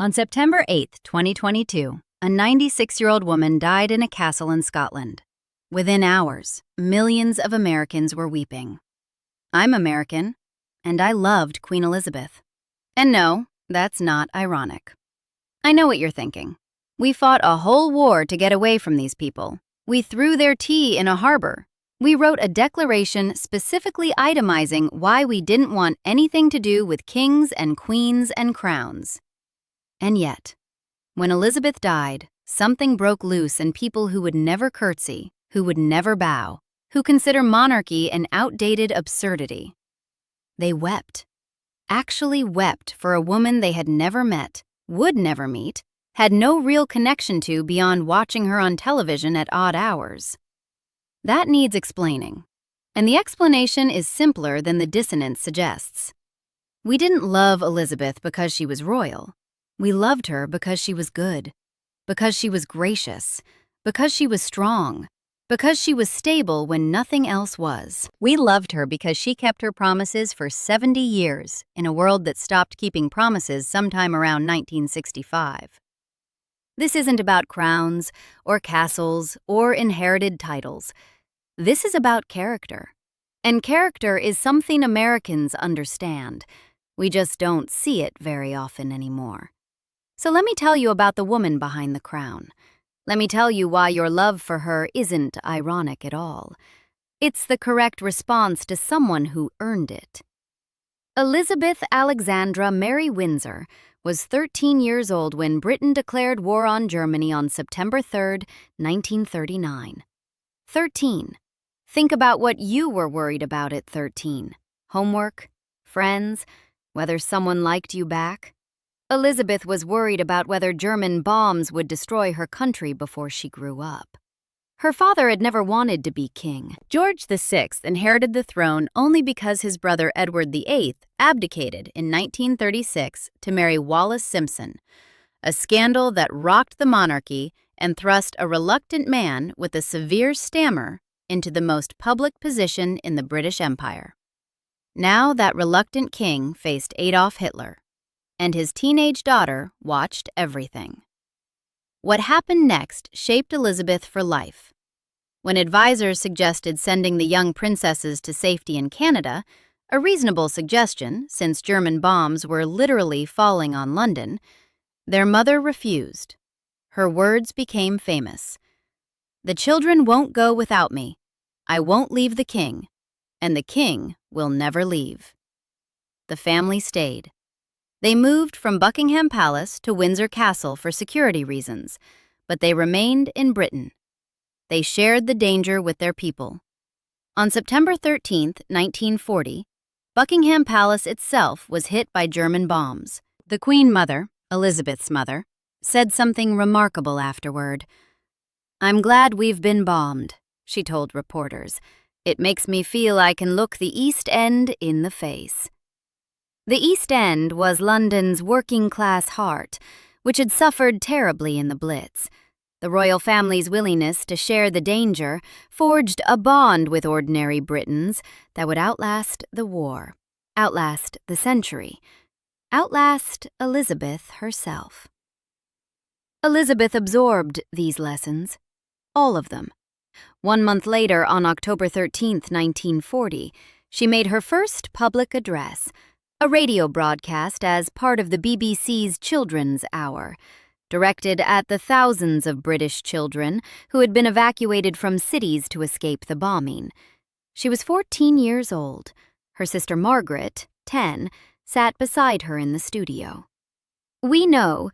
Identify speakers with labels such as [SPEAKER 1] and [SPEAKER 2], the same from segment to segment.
[SPEAKER 1] On September 8, 2022, a 96-year-old woman died in a castle in Scotland. Within hours, millions of Americans were weeping. I'm American, and I loved Queen Elizabeth. And no, that's not ironic. I know what you're thinking. We fought a whole war to get away from these people. We threw their tea in a harbor. We wrote a declaration specifically itemizing why we didn't want anything to do with kings and queens and crowns. And yet, when Elizabeth died, something broke loose in people who would never curtsy, who would never bow, who consider monarchy an outdated absurdity. They wept. Actually wept for a woman they had never met, would never meet, had no real connection to beyond watching her on television at odd hours. That needs explaining, and the explanation is simpler than the dissonance suggests. We didn't love Elizabeth because she was royal. We loved her because she was good, because she was gracious, because she was strong, because she was stable when nothing else was. We loved her because she kept her promises for 70 years in a world that stopped keeping promises sometime around 1965. This isn't about crowns or castles or inherited titles. This is about character. And character is something Americans understand. We just don't see it very often anymore. So let me tell you about the woman behind the crown. Let me tell you why your love for her isn't ironic at all. It's the correct response to someone who earned it. Elizabeth Alexandra Mary Windsor was 13 years old when Britain declared war on Germany on September 3, 1939. 13. Think about what you were worried about at 13. Homework, friends, whether someone liked you back. Elizabeth was worried about whether German bombs would destroy her country before she grew up. Her father had never wanted to be king. George VI inherited the throne only because his brother Edward VIII abdicated in 1936 to marry Wallis Simpson, a scandal that rocked the monarchy and thrust a reluctant man with a severe stammer into the most public position in the British Empire. Now that reluctant king faced Adolf Hitler, and his teenage daughter watched everything. What happened next shaped Elizabeth for life. When advisors suggested sending the young princesses to safety in Canada, a reasonable suggestion since German bombs were literally falling on London, their mother refused. Her words became famous. "The children won't go without me. I won't leave the king, and the king will never leave." The family stayed. They moved from Buckingham Palace to Windsor Castle for security reasons, but they remained in Britain. They shared the danger with their people. On September 13, 1940, Buckingham Palace itself was hit by German bombs. The Queen Mother, Elizabeth's mother, said something remarkable afterward. "I'm glad we've been bombed," she told reporters. "It makes me feel I can look the East End in the face." The East End was London's working-class heart, which had suffered terribly in the Blitz. The royal family's willingness to share the danger forged a bond with ordinary Britons that would outlast the war, outlast the century, outlast Elizabeth herself. Elizabeth absorbed these lessons, all of them. 1 month later, on October 13, 1940, she made her first public address, a radio broadcast as part of the BBC's Children's Hour, directed at the thousands of British children who had been evacuated from cities to escape the bombing. She was 14 years old. Her sister Margaret, 10, sat beside her in the studio. "We know,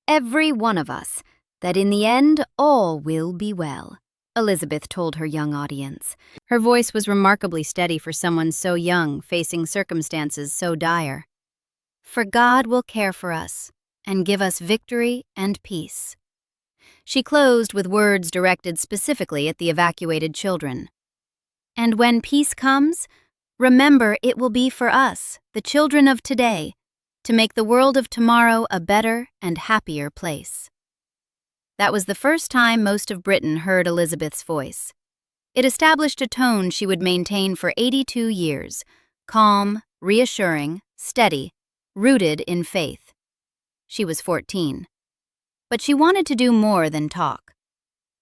[SPEAKER 1] every one of us, that in the end all will be well," Elizabeth told her young audience. Her voice was remarkably steady for someone so young, facing circumstances so dire. "For God will care for us and give us victory and peace." She closed with words directed specifically at the evacuated children. "And when peace comes, remember it will be for us, the children of today, to make the world of tomorrow a better and happier place." That was the first time most of Britain heard Elizabeth's voice. It established a tone she would maintain for 82 years, calm, reassuring, steady, rooted in faith. She was 14. But she wanted to do more than talk.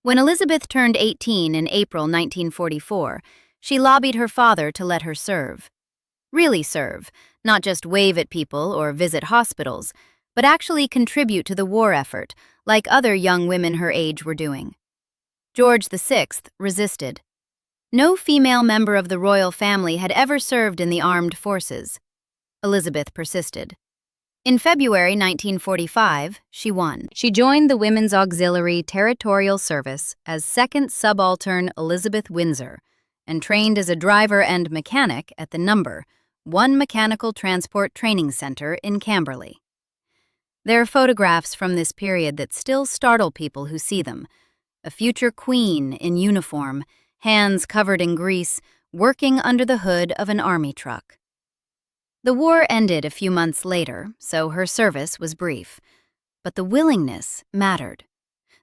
[SPEAKER 1] When Elizabeth turned 18 in April 1944, she lobbied her father to let her serve. Really serve, not just wave at people or visit hospitals, but actually contribute to the war effort, like other young women her age were doing. George VI resisted. No female member of the royal family had ever served in the armed forces. Elizabeth persisted. In February 1945, she won. She joined the Women's Auxiliary Territorial Service as Second Subaltern Elizabeth Windsor and trained as a driver and mechanic at the No. 1 Mechanical Transport Training Center in Camberley. There are photographs from this period that still startle people who see them. A future queen in uniform, hands covered in grease, working under the hood of an army truck. The war ended a few months later, so her service was brief. But the willingness mattered.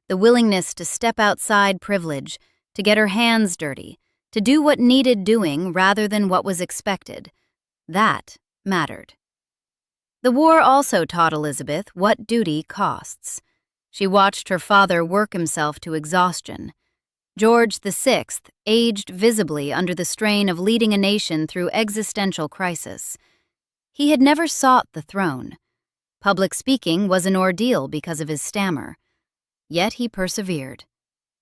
[SPEAKER 1] The willingness to step outside privilege, to get her hands dirty, to do what needed doing rather than what was expected. That mattered. The war also taught Elizabeth what duty costs. She watched her father work himself to exhaustion. George VI aged visibly under the strain of leading a nation through existential crisis. He had never sought the throne. Public speaking was an ordeal because of his stammer. Yet he persevered.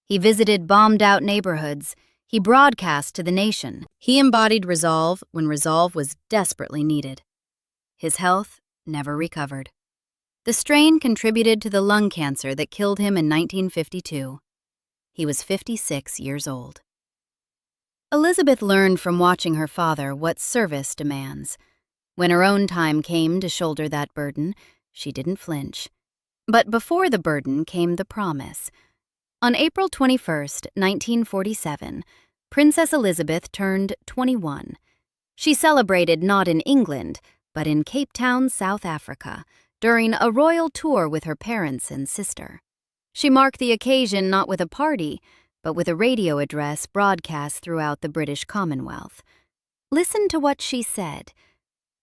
[SPEAKER 1] He visited bombed-out neighborhoods. He broadcast to the nation. He embodied resolve when resolve was desperately needed. His health never recovered. The strain contributed to the lung cancer that killed him in 1952. He was 56 years old. Elizabeth learned from watching her father what service demands. When her own time came to shoulder that burden, she didn't flinch. But before the burden came the promise. On April 21, 1947, Princess Elizabeth turned 21. She celebrated not in England, but in Cape Town, South Africa, during a royal tour with her parents and sister. She marked the occasion not with a party, but with a radio address broadcast throughout the British Commonwealth. Listen to what she said.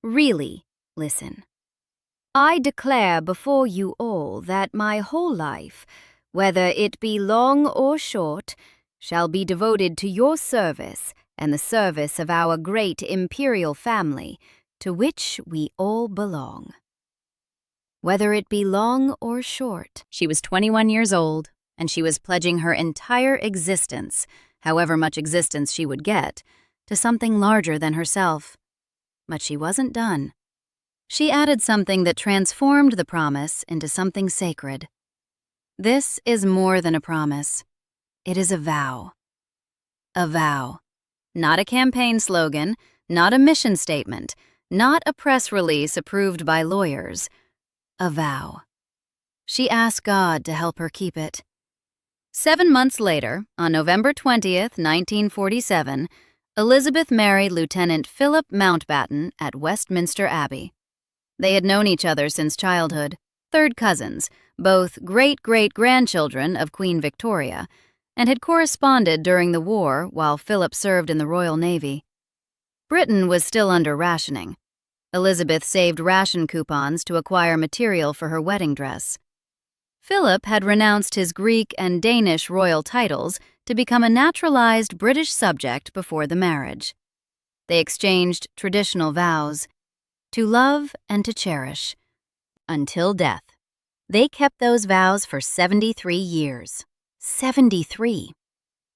[SPEAKER 1] Really listen. I declare before you all that my whole life, whether it be long or short, shall be devoted to your service and the service of our great imperial family, to which we all belong. Whether it be long or short. She was 21 years old, and she was pledging her entire existence, however much existence she would get, to something larger than herself. But she wasn't done. She added something that transformed the promise into something sacred. This is more than a promise. It is a vow. A vow. Not a campaign slogan, not a mission statement, not a press release approved by lawyers. A vow. She asked God to help her keep it. 7 months later, on November 20th, 1947, Elizabeth married Lieutenant Philip Mountbatten at Westminster Abbey. They had known each other since childhood, third cousins, both great-great-grandchildren of Queen Victoria, and had corresponded during the war while Philip served in the Royal Navy. Britain was still under rationing. Elizabeth saved ration coupons to acquire material for her wedding dress. Philip had renounced his Greek and Danish royal titles to become a naturalized British subject before the marriage. They exchanged traditional vows, to love and to cherish, until death. They kept those vows for 73 years. 73.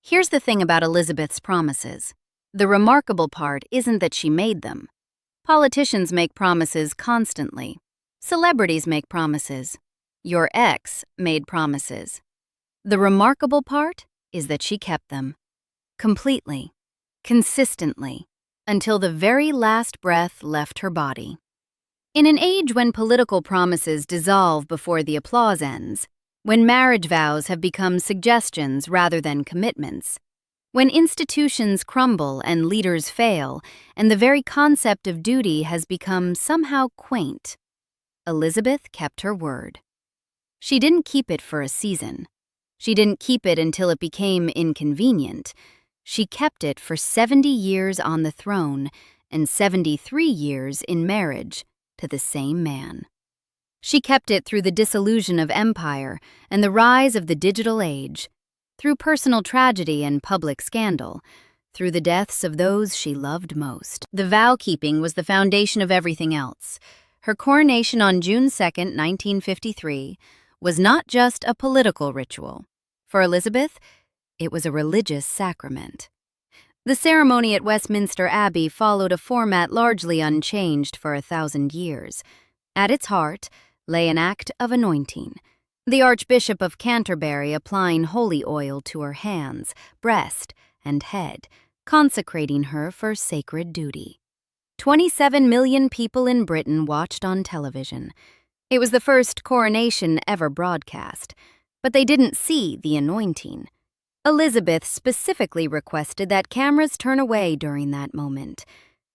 [SPEAKER 1] Here's the thing about Elizabeth's promises. The remarkable part isn't that she made them. Politicians make promises constantly. Celebrities make promises. Your ex made promises. The remarkable part is that she kept them. Completely. Consistently. Until the very last breath left her body. In an age when political promises dissolve before the applause ends, when marriage vows have become suggestions rather than commitments, when institutions crumble and leaders fail, and the very concept of duty has become somehow quaint, Elizabeth kept her word. She didn't keep it for a season. She didn't keep it until it became inconvenient. She kept it for 70 years on the throne and 73 years in marriage to the same man. She kept it through the dissolution of empire and the rise of the digital age, through personal tragedy and public scandal, through the deaths of those she loved most. The vow-keeping was the foundation of everything else. Her coronation on June 2, 1953, was not just a political ritual. For Elizabeth, it was a religious sacrament. The ceremony at Westminster Abbey followed a format largely unchanged for 1,000 years. At its heart lay an act of anointing, the Archbishop of Canterbury applying holy oil to her hands, breast, and head, consecrating her for sacred duty. 27 million people in Britain watched on television. It was the first coronation ever broadcast, but they didn't see the anointing. Elizabeth specifically requested that cameras turn away during that moment.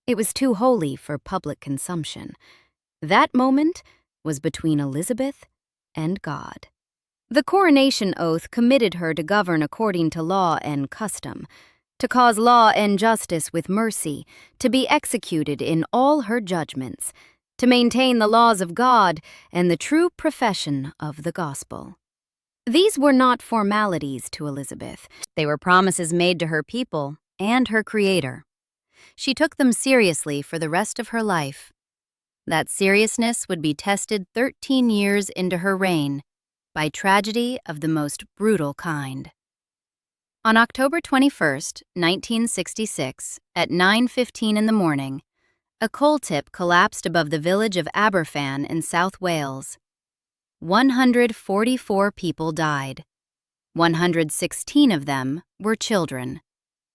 [SPEAKER 1] It was too holy for public consumption. That moment was between Elizabeth and God. The coronation oath committed her to govern according to law and custom, to cause law and justice with mercy, to be executed in all her judgments, to maintain the laws of God and the true profession of the gospel. These were not formalities to Elizabeth. They were promises made to her people and her Creator. She took them seriously for the rest of her life. That seriousness would be tested 13 years into her reign by tragedy of the most brutal kind. On October 21, 1966, at 9:15 in the morning, a coal tip collapsed above the village of Aberfan in South Wales. 144 people died. 116 of them were children,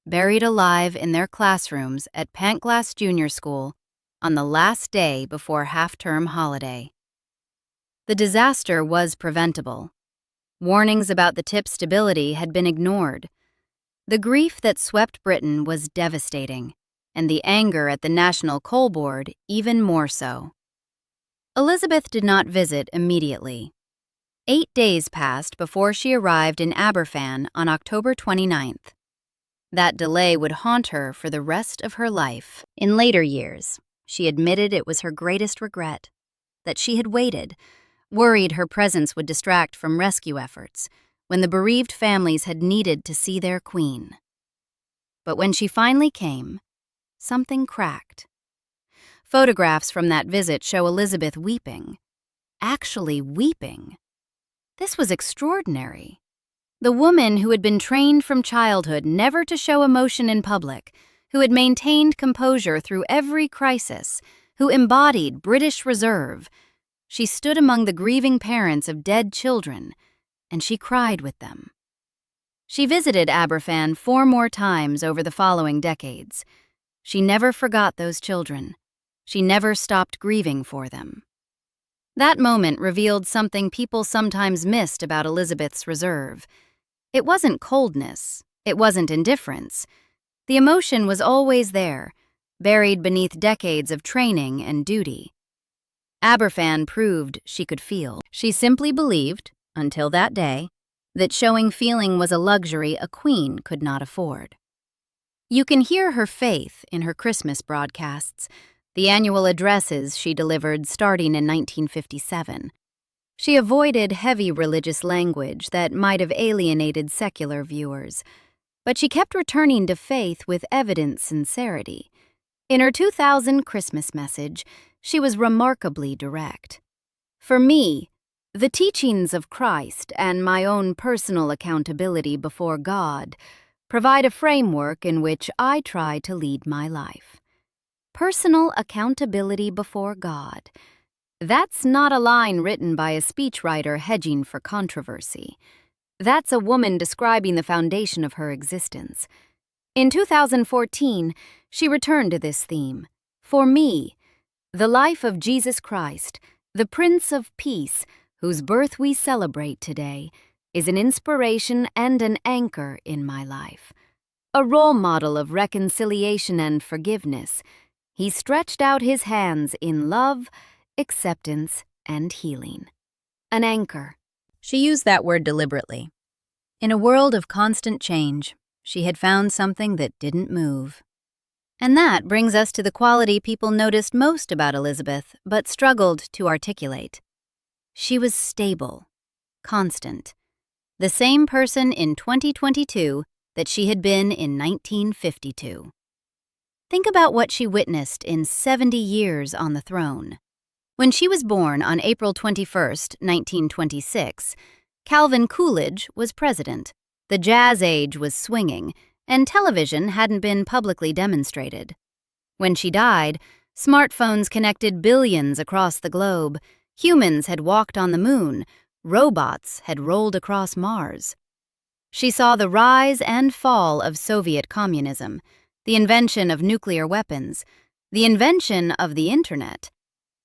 [SPEAKER 1] buried alive in their classrooms at Pantglas Junior School on the last day before half-term holiday. The disaster was preventable. Warnings about the tip's stability had been ignored. The grief that swept Britain was devastating, and the anger at the National Coal Board even more so. Elizabeth did not visit immediately. 8 days passed before she arrived in Aberfan on October 29th. That delay would haunt her for the rest of her life. In later years, she admitted it was her greatest regret, that she had waited, worried her presence would distract from rescue efforts, when the bereaved families had needed to see their queen. But when she finally came, something cracked. Photographs from that visit show Elizabeth weeping. Actually weeping. This was extraordinary. The woman who had been trained from childhood never to show emotion in public, who had maintained composure through every crisis, who embodied British reserve. She stood among the grieving parents of dead children, and she cried with them. She visited Aberfan 4 more times over the following decades. She never forgot those children. She never stopped grieving for them. That moment revealed something people sometimes missed about Elizabeth's reserve. It wasn't coldness. It wasn't indifference. The emotion was always there, buried beneath decades of training and duty. Aberfan proved she could feel. She simply believed, until that day, that showing feeling was a luxury a queen could not afford. You can hear her faith in her Christmas broadcasts, the annual addresses she delivered starting in 1957. She avoided heavy religious language that might have alienated secular viewers, but she kept returning to faith with evident sincerity. In her 2000 Christmas message, she was remarkably direct. For me, the teachings of Christ and my own personal accountability before God provide a framework in which I try to lead my life. Personal accountability before God. That's not a line written by a speechwriter hedging for controversy. That's a woman describing the foundation of her existence. In 2014, she returned to this theme. For me, the life of Jesus Christ, the Prince of Peace, whose birth we celebrate today, is an inspiration and an anchor in my life. A role model of reconciliation and forgiveness, he stretched out his hands in love, acceptance, and healing. An anchor. She used that word deliberately. In a world of constant change, she had found something that didn't move. And that brings us to the quality people noticed most about Elizabeth, but struggled to articulate: She was stable, constant, the same person in 2022 that she had been in 1952. Think about what she witnessed in 70 years on the throne. When she was born on April 21, 1926, Calvin Coolidge was president. The jazz age was swinging, and television hadn't been publicly demonstrated. When she died, smartphones connected billions across the globe. Humans had walked on the moon. Robots had rolled across Mars. She saw the rise and fall of Soviet communism, the invention of nuclear weapons, the invention of the internet,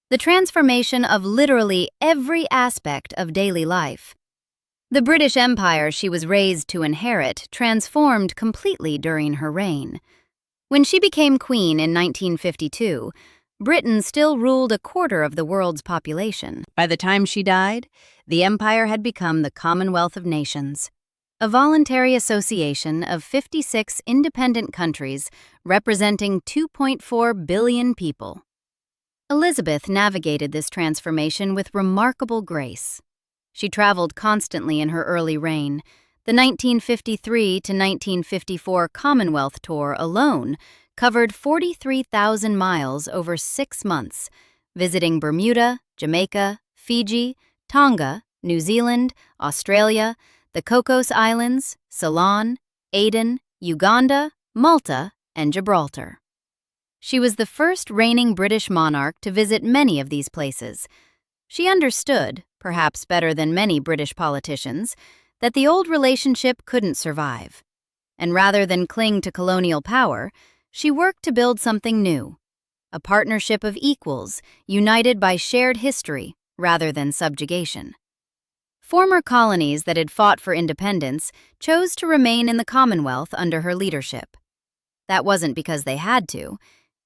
[SPEAKER 1] the transformation of literally every aspect of daily life. The British Empire she was raised to inherit transformed completely during her reign. When she became queen in 1952, Britain still ruled a quarter of the world's population. By the time she died, the empire had become the Commonwealth of Nations, a voluntary association of 56 independent countries representing 2.4 billion people. Elizabeth navigated this transformation with remarkable grace. She traveled constantly in her early reign. The 1953 to 1954 Commonwealth Tour alone covered 43,000 miles over 6 months, visiting Bermuda, Jamaica, Fiji, Tonga, New Zealand, Australia, the Cocos Islands, Ceylon, Aden, Uganda, Malta, and Gibraltar. She was the first reigning British monarch to visit many of these places. She understood, perhaps better than many British politicians, that the old relationship couldn't survive. And rather than cling to colonial power, she worked to build something new, a partnership of equals united by shared history rather than subjugation. Former colonies that had fought for independence chose to remain in the Commonwealth under her leadership. That wasn't because they had to.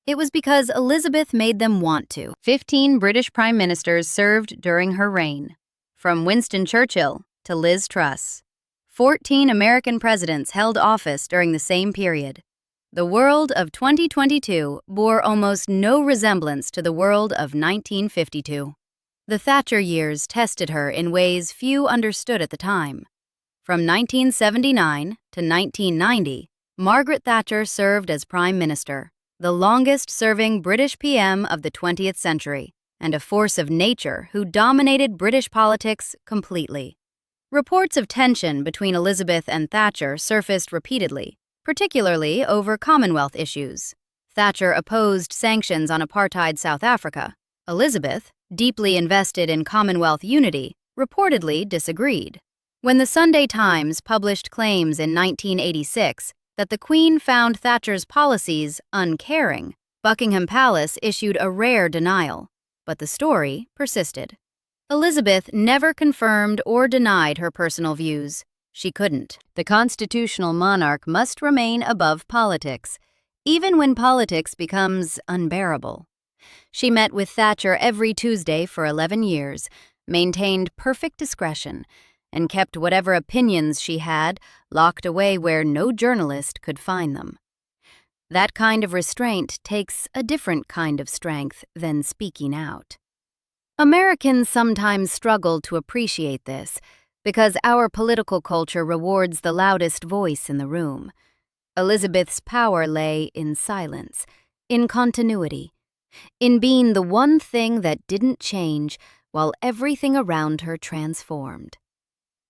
[SPEAKER 1] It was because Elizabeth made them want to. 15 British prime ministers served during her reign, from Winston Churchill to Liz Truss. 14 American presidents held office during the same period. The world of 2022 bore almost no resemblance to the world of 1952. The Thatcher years tested her in ways few understood at the time. From 1979 to 1990, Margaret Thatcher served as Prime Minister, the longest-serving British PM of the 20th century, and a force of nature who dominated British politics completely. Reports of tension between Elizabeth and Thatcher surfaced repeatedly, particularly over Commonwealth issues. Thatcher opposed sanctions on apartheid South Africa. Elizabeth, deeply invested in Commonwealth unity, reportedly disagreed. When the Sunday Times published claims in 1986 that the Queen found Thatcher's policies uncaring, Buckingham Palace issued a rare denial, but the story persisted. Elizabeth never confirmed or denied her personal views. She couldn't. The constitutional monarch must remain above politics, even when politics becomes unbearable. She met with Thatcher every Tuesday for 11 years, maintained perfect discretion, and kept whatever opinions she had locked away where no journalist could find them. That kind of restraint takes a different kind of strength than speaking out. Americans sometimes struggle to appreciate this because our political culture rewards the loudest voice in the room. Elizabeth's power lay in silence, in continuity, in being the one thing that didn't change while everything around her transformed.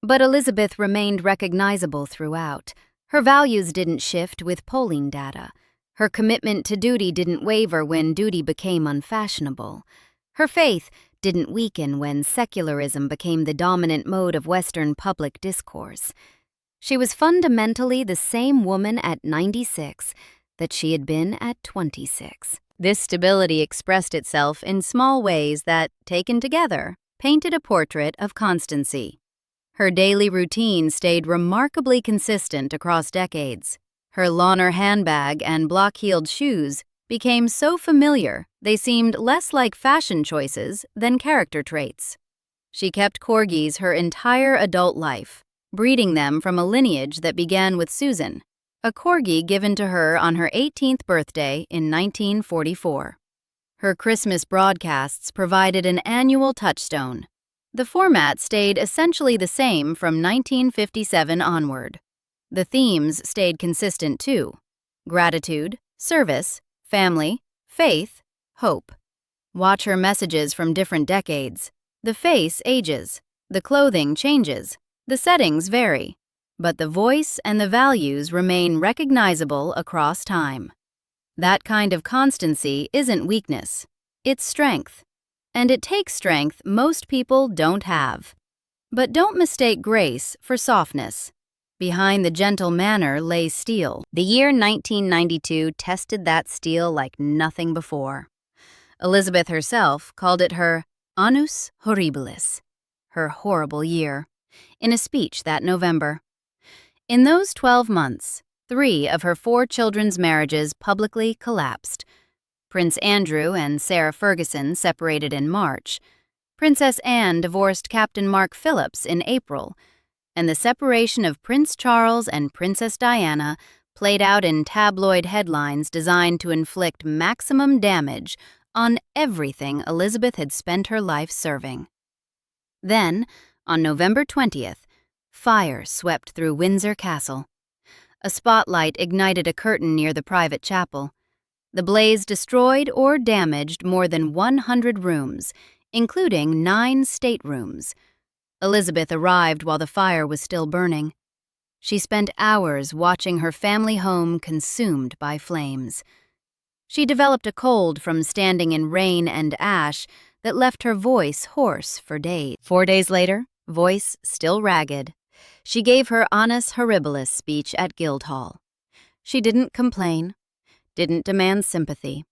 [SPEAKER 1] But Elizabeth remained recognizable throughout. Her values didn't shift with polling data. Her commitment to duty didn't waver when duty became unfashionable. Her faith didn't weaken when secularism became the dominant mode of Western public discourse. She was fundamentally the same woman at 96 that she had been at 26. This stability expressed itself in small ways that, taken together, painted a portrait of constancy. Her daily routine stayed remarkably consistent across decades. Her Launer handbag and block-heeled shoes became so familiar they seemed less like fashion choices than character traits. She kept corgis her entire adult life, breeding them from a lineage that began with Susan, a corgi given to her on her 18th birthday in 1944. Her Christmas broadcasts provided an annual touchstone. The format stayed essentially the same from 1957 onward. The themes stayed consistent too: gratitude, service, family, faith, hope. Watch her messages from different decades. The face ages, the clothing changes, the settings vary, but the voice and the values remain recognizable across time. That kind of constancy isn't weakness, it's strength. And it takes strength most people don't have. But don't mistake grace for softness. Behind the gentle manner lay steel. The year 1992 tested that steel like nothing before. Elizabeth herself called it her annus horribilis, her horrible year, in a speech that November. In those 12 months, 3 of her 4 children's marriages publicly collapsed. Prince Andrew and Sarah Ferguson separated in March. Princess Anne divorced Captain Mark Phillips in April, and the separation of Prince Charles and Princess Diana played out in tabloid headlines designed to inflict maximum damage on everything Elizabeth had spent her life serving. Then, on November 20th, fire swept through Windsor Castle. A spotlight ignited a curtain near the private chapel. The blaze destroyed or damaged more than 100 rooms, including 9 staterooms. Elizabeth arrived while the fire was still burning. She spent hours watching her family home consumed by flames. She developed a cold from standing in rain and ash that left her voice hoarse for days. 4 days later, voice still ragged, she gave her annus horribilis speech at Guildhall. She didn't complain, didn't demand sympathy.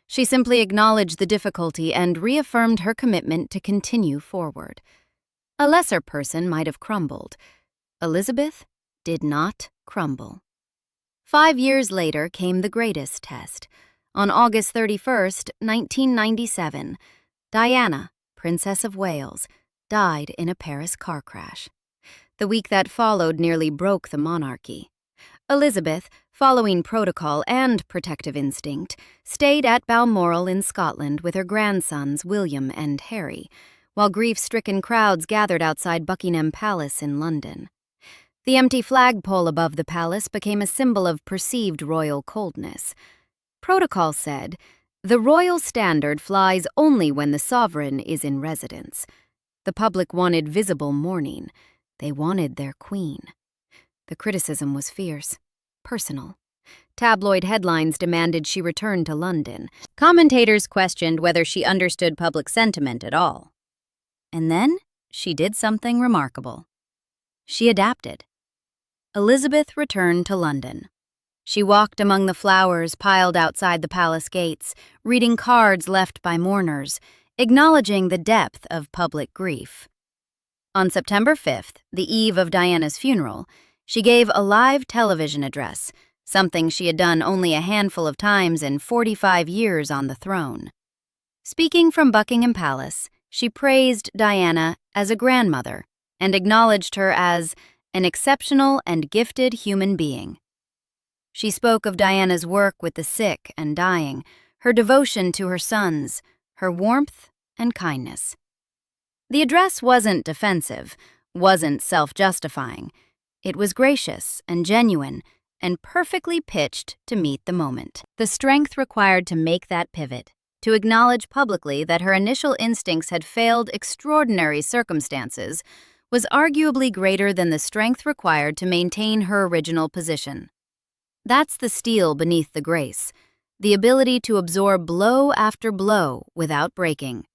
[SPEAKER 1] She simply acknowledged the difficulty and reaffirmed her commitment to continue forward. A lesser person might have crumbled. Elizabeth did not crumble. 5 years later came the greatest test. On August 31st, 1997, Diana, Princess of Wales, died in a Paris car crash. The week that followed nearly broke the monarchy. Elizabeth, following protocol and protective instinct, stayed at Balmoral in Scotland with her grandsons William and Harry, while grief-stricken crowds gathered outside Buckingham Palace in London. The empty flagpole above the palace became a symbol of perceived royal coldness. Protocol said, "The royal standard flies only when the sovereign is in residence." The public wanted visible mourning. They wanted their queen. The criticism was fierce, personal. Tabloid headlines demanded she return to London. Commentators questioned whether she understood public sentiment at all. And then she did something remarkable. She adapted. Elizabeth returned to London. She walked among the flowers piled outside the palace gates, reading cards left by mourners, acknowledging the depth of public grief. On September 5th, the eve of Diana's funeral, she gave a live television address, something she had done only a handful of times in 45 years on the throne. Speaking from Buckingham Palace, she praised Diana as a grandmother and acknowledged her as an exceptional and gifted human being. She spoke of Diana's work with the sick and dying, her devotion to her sons, her warmth and kindness. The address wasn't defensive, wasn't self-justifying. It was gracious and genuine and perfectly pitched to meet the moment. The strength required to make that pivot, to acknowledge publicly that her initial instincts had failed extraordinary circumstances, was arguably greater than the strength required to maintain her original position. That's the steel beneath the grace, the ability to absorb blow after blow without breaking,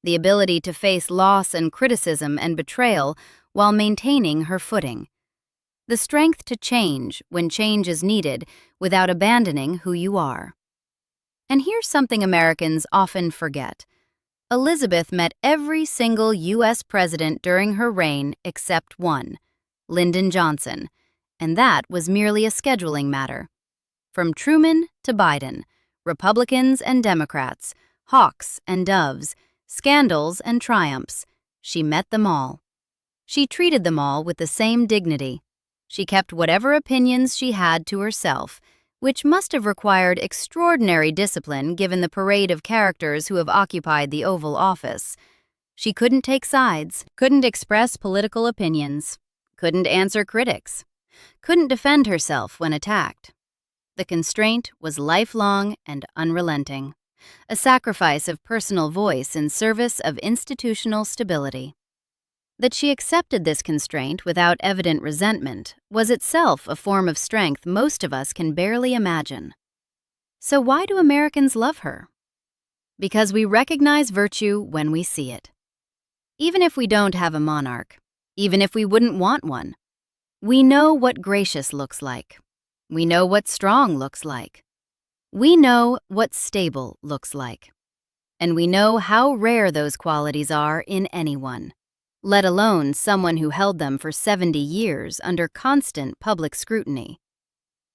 [SPEAKER 1] the ability to face loss and criticism and betrayal while maintaining her footing, the strength to change when change is needed without abandoning who you are. And here's something Americans often forget. Elizabeth met every single U.S. president during her reign except one, Lyndon Johnson, and that was merely a scheduling matter. From Truman to Biden, Republicans and Democrats, hawks and doves, scandals and triumphs, she met them all. She treated them all with the same dignity. She kept whatever opinions she had to herself, which must have required extraordinary discipline given the parade of characters who have occupied the Oval Office. She couldn't take sides, couldn't express political opinions, couldn't answer critics, couldn't defend herself when attacked. The constraint was lifelong and unrelenting, a sacrifice of personal voice in service of institutional stability. That she accepted this constraint without evident resentment was itself a form of strength most of us can barely imagine. So why do Americans love her? Because we recognize virtue when we see it. Even if we don't have a monarch, even if we wouldn't want one, we know what gracious looks like. We know what strong looks like. We know what stable looks like. And we know how rare those qualities are in anyone, let alone someone who held them for 70 years under constant public scrutiny.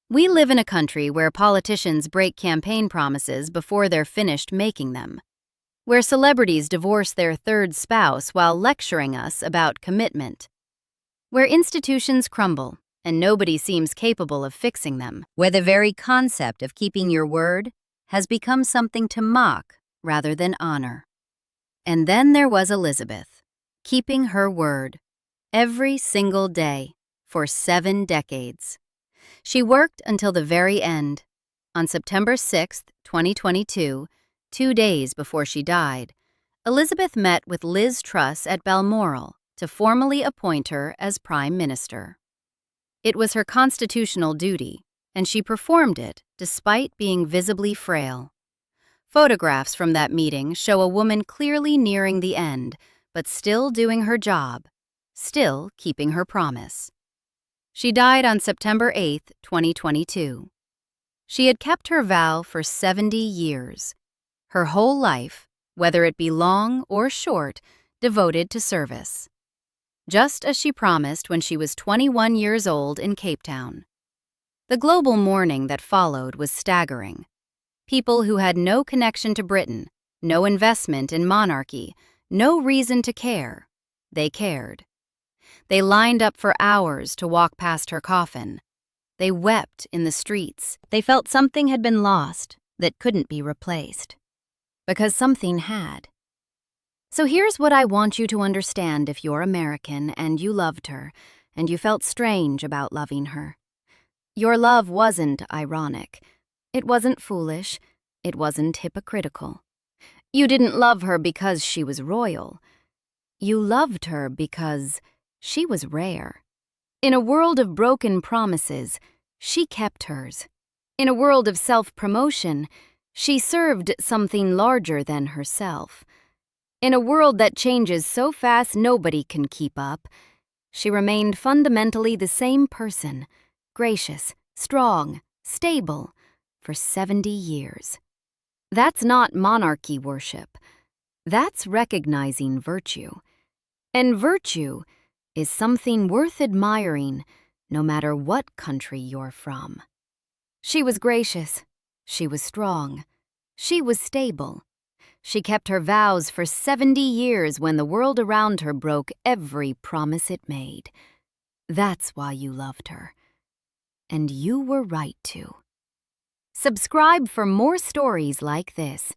[SPEAKER 1] We live in a country where politicians break campaign promises before they're finished making them, where celebrities divorce their third spouse while lecturing us about commitment, where institutions crumble and nobody seems capable of fixing them, where the very concept of keeping your word has become something to mock rather than honor. And then there was Elizabeth, keeping her word every single day for 7 decades. She worked until the very end. On September 6, 2022, 2 days before she died, Elizabeth met with Liz Truss at Balmoral to formally appoint her as Prime Minister. It was her constitutional duty, and she performed it despite being visibly frail. Photographs from that meeting show a woman clearly nearing the end, but still doing her job, still keeping her promise. She died on September 8, 2022. She had kept her vow for 70 years, her whole life, whether it be long or short, devoted to service. Just as she promised when she was 21 years old in Cape Town. The global mourning that followed was staggering. People who had no connection to Britain, no investment in monarchy, no reason to care, they cared. They lined up for hours to walk past her coffin. They wept in the streets. They felt something had been lost that couldn't be replaced. Because something had. So here's what I want you to understand if you're American and you loved her, and you felt strange about loving her. Your love wasn't ironic. It wasn't foolish. It wasn't hypocritical. You didn't love her because she was royal. You loved her because she was rare. In a world of broken promises, she kept hers. In a world of self-promotion, she served something larger than herself. In a world that changes so fast nobody can keep up, she remained fundamentally the same person, gracious, strong, stable, for 70 years. That's not monarchy worship. That's recognizing virtue. And virtue is something worth admiring no matter what country you're from. She was gracious. She was strong. She was stable. She kept her vows for 70 years when the world around her broke every promise it made. That's why you loved her. And you were right to. Subscribe for more stories like this.